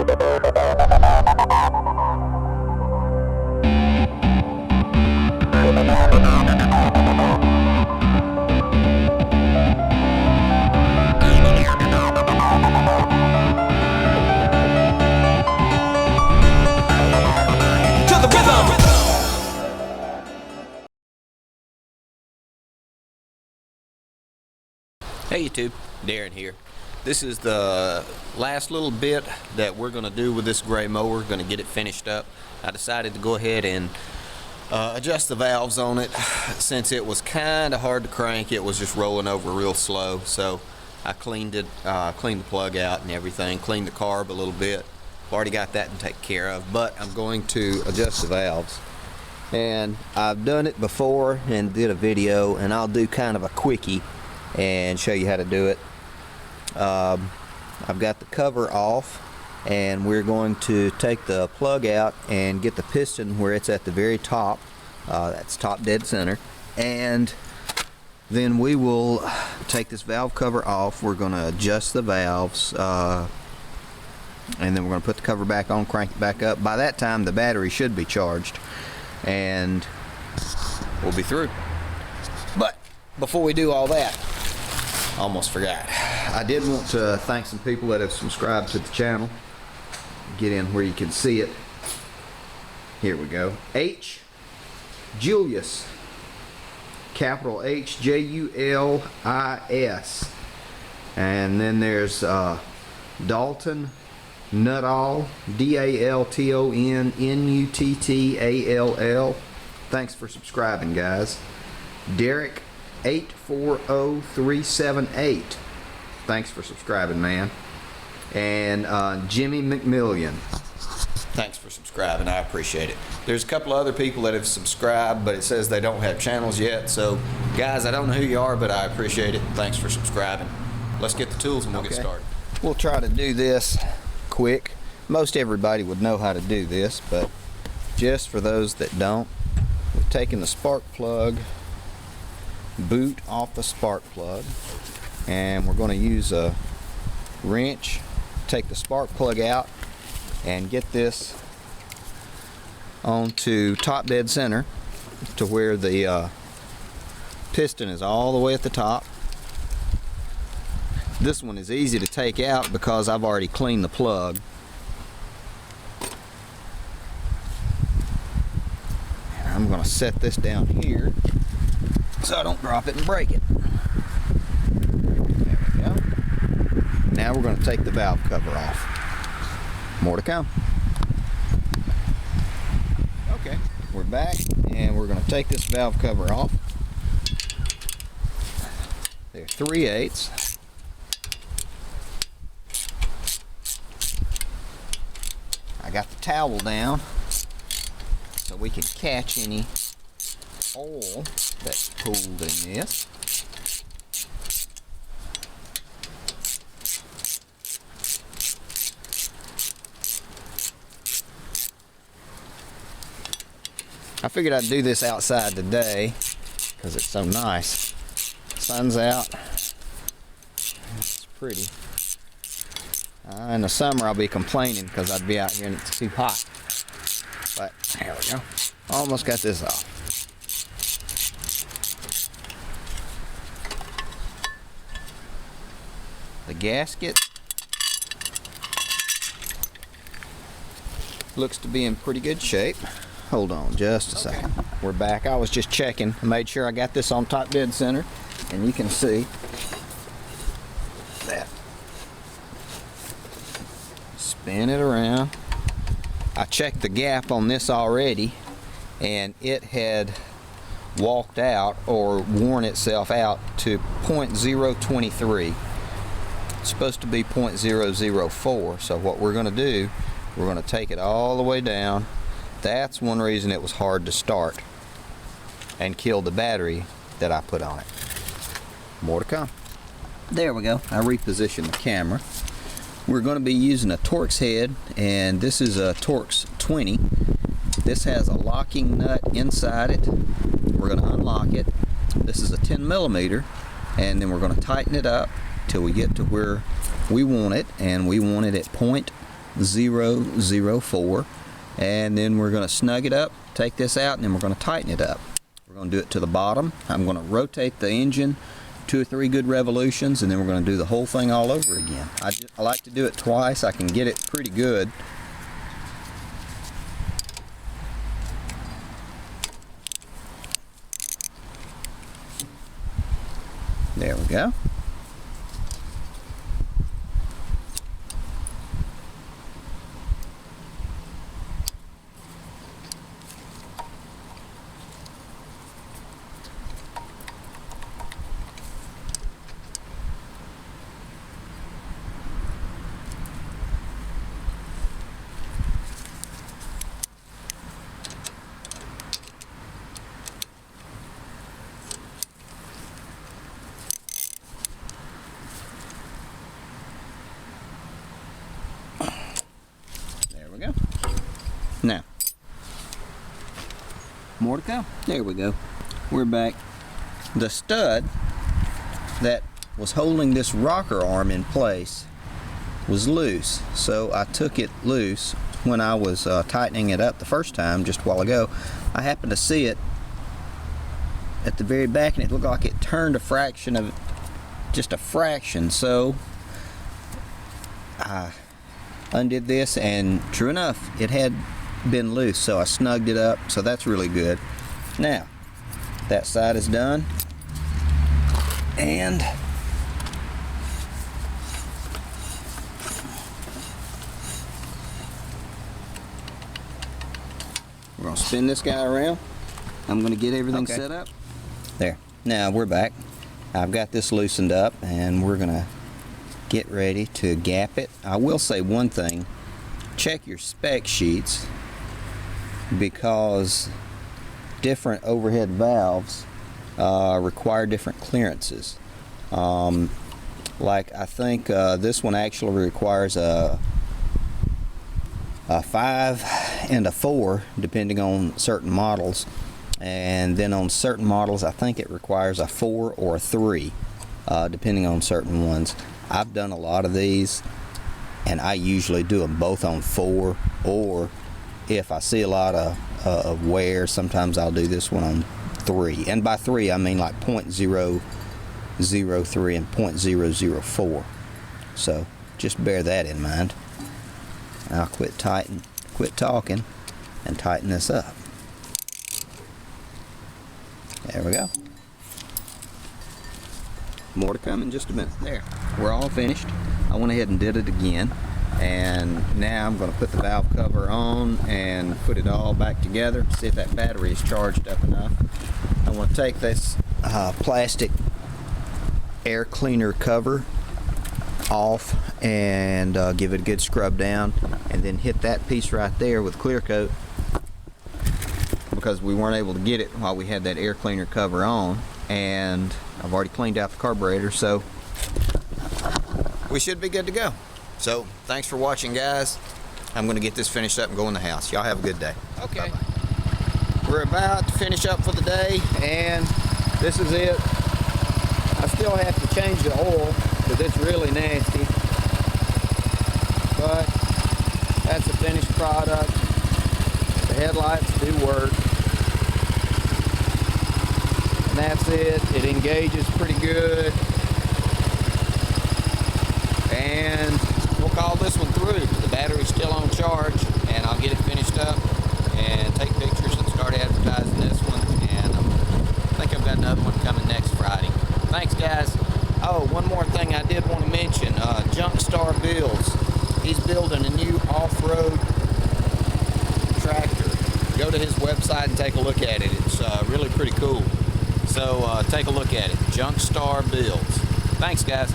Hey YouTube, Darren here. This is the last little bit that we're going to do with this gray mower. Going to get it finished up. I decided to go ahead and adjust the valves on it since it was kind of hard to crank. It was just rolling over real slow, so I cleaned it, cleaned the plug out and everything, cleaned the carb a little bit. Already got that to take care of, but I'm going to adjust the valves. And I've done it before and did a video, and I'll do kind of a quickie and show you how to do it. I've got the cover off, and we're going to take the plug out and get the piston where it's at the very top. That's top dead center, and then we will take this valve cover off. We're going to adjust the valves, and then we're going to put the cover back on, crank it back up. By that time the battery should be charged and we'll be through. But before we do all that, almost forgot, I did want to thank some people that have subscribed to the channel. Get in where you can see it. Here we go. H. Julius, capital H Julis, and then there's Dalton Nuttall, Dalton Nuttall. Thanks for subscribing, guys. Derek 840378. Thanks for subscribing, man. And Jimmy McMillian. Thanks for subscribing. I appreciate it. There's a couple of other people that have subscribed, but it says they don't have channels yet. So, guys, I don't know who you are, but I appreciate it. Thanks for subscribing. Let's get the tools and we'll get started. We'll try to do this quick. Most everybody would know how to do this, but just for those that don't, we're taking the spark plug boot off the spark plug, and we're going to use a wrench, take the spark plug out and get this onto top dead center to where the piston is all the way at the top. This one is easy to take out because I've already cleaned the plug. And I'm going to set this down here so I don't drop it and break it. There we go. Now we're going to take the valve cover off. More to come. Okay, we're back and we're going to take this valve cover off. They're 3/8. I got the towel down so we can catch any oil that's pooled in this. I figured I'd do this outside today because it's so nice. Sun's out. It's pretty. In the summer I'll be complaining because I'd be out here and it's too hot. But there we go. Almost got this off. The gasket looks to be in pretty good shape. Hold on just a second. We're back. I was just checking. I made sure I got this on top dead center, and you can see that. Spin it around. I checked the gap on this already, and it had walked out or worn itself out to 0.023. It's supposed to be 0.004. So what we're going to do, we're going to take it all the way down. That's one reason it was hard to start and kill the battery that I put on it. More to come. There we go. I repositioned the camera. We're going to be using a Torx head, and this is a Torx 20. This has a locking nut inside it. We're going to unlock it. This is a 10 millimeter, and then we're going to tighten it up till we get to where we want it, and we want it at .004, and then we're going to snug it up, take this out, and then we're going to tighten it up. We're going to do it to the bottom. I'm going to rotate the engine 2 or 3 good revolutions, and then we're going to do the whole thing all over again. I like to do it twice. I can get it pretty good. There we go. We go. Now, more to come. There we go. We're back. The stud that was holding this rocker arm in place was loose, so I took it loose when I was tightening it up the first time just a while ago. I happened to see it at the very back, and it looked like it turned a fraction of, just a fraction, so I undid this, and true enough, it had been loose, so I snugged it up, so that's really good. Now, that side is done, and we're going to spin this guy around. I'm going to get everything set up. There. Now, we're back. I've got this loosened up, and we're going to get ready to gap it. I will say one thing, check your spec sheets, because different overhead valves require different clearances. Like I think this one actually requires a 5 and a 4 depending on certain models, and then on certain models I think it requires a 4 or a 3 depending on certain ones. I've done a lot of these, and I usually do them both on 4, or if I see a lot of wear, sometimes I'll do this one on 3. And by 3, I mean like .003 and .004. So just bear that in mind. I'll quit talking, and tighten this up. There we go. More to come in just a minute. There, we're all finished. I went ahead and did it again, and now I'm going to put the valve cover on and put it all back together, see if that battery is charged up enough. I want to take this plastic air cleaner cover off and give it a good scrub down, and then hit that piece right there with clear coat, because we weren't able to get it while we had that air cleaner cover on, and I've already cleaned out the carburetor, so we should be good to go. So thanks for watching, guys. I'm going to get this finished up and go in the house. Y'all have a good day. Okay. Bye-bye. We're about to finish up for the day, and this is it. I still have to change the oil because it's really nasty, but that's the finished product. The headlights do work. And that's it. It engages pretty good. And we'll call this one through. The battery's still on charge, and I'll get it finished up and take pictures and start advertising this one. And I think I've got another one coming next Friday. Thanks, guys. Oh, one more thing I did want to mention. Junk Star Builds. He's building a new off-road tractor. Go to his website and take a look at it. It's really pretty cool. So take a look at it. Junk Star Builds. Thanks, guys.